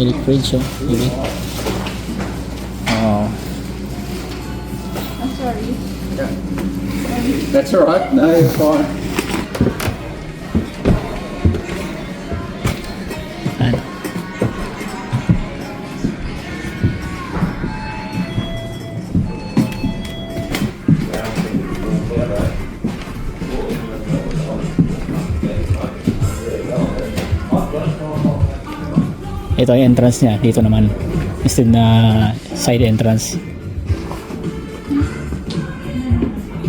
milk fridge, oh. Really? Oh. I'm sorry. That's alright. No, you're fine. Ano? Ito yung entrance niya. Dito naman. Instead na side entrance.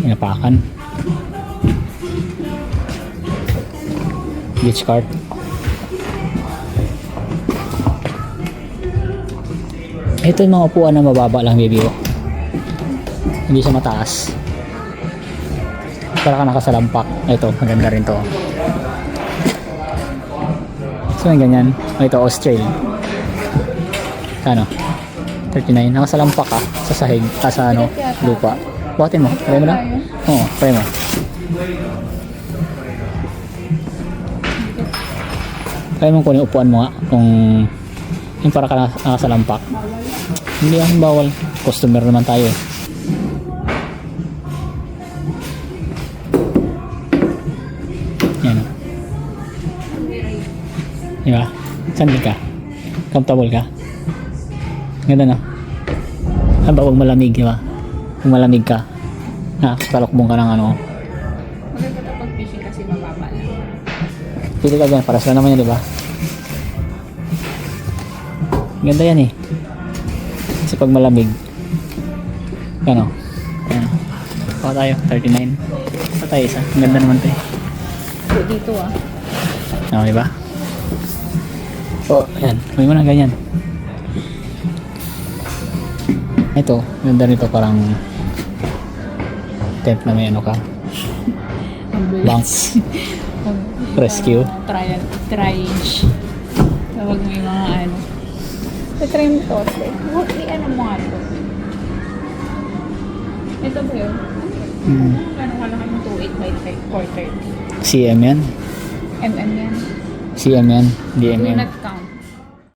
Napakan. Beach cart. Ito yung mga upuan na mababa lang, baby. Oh. Hindi siya mataas. Para ka nakasalampak. Ito, maganda rin to. So yung ganyan. Ito, Australia. Ano? 39. Nakasalampak ka sa sahig. Sa ano, lupa. Buhatin mo. Try mo lang? Oo, try mo. Try mo kung yung upuan mo nga. Kung yung para ka nakasalampak. Hindi ang bawal. Customer naman tayo. Yan. Diba? Sandal ka? Comfortable ka? Ganda na. Haba huwag malamig, diba? Kung malamig ka, talokbong ka ng ano. Maganda ito pag fishing kasi mababa lang. Pili ka dyan, para sila naman yan, diba? Ganda yan eh. Kasi pag malamig, ano? Ayan. Paka tayo, 39. Paka tayo isa. Ang ganda naman ito eh. So, dito ah. Oo, diba? Oh, ayan. May mo na ganyan. Ito, ganda nito parang tent na may ano ka. Bunks. Rescue. Triage. Tawag mo yung mga ano. Try mo to. Ano mo nga to? Ito ba yun? Ano kalaki mo 2.8 by 430? CM yan. MM yan. CM yan. Do DMM. not count.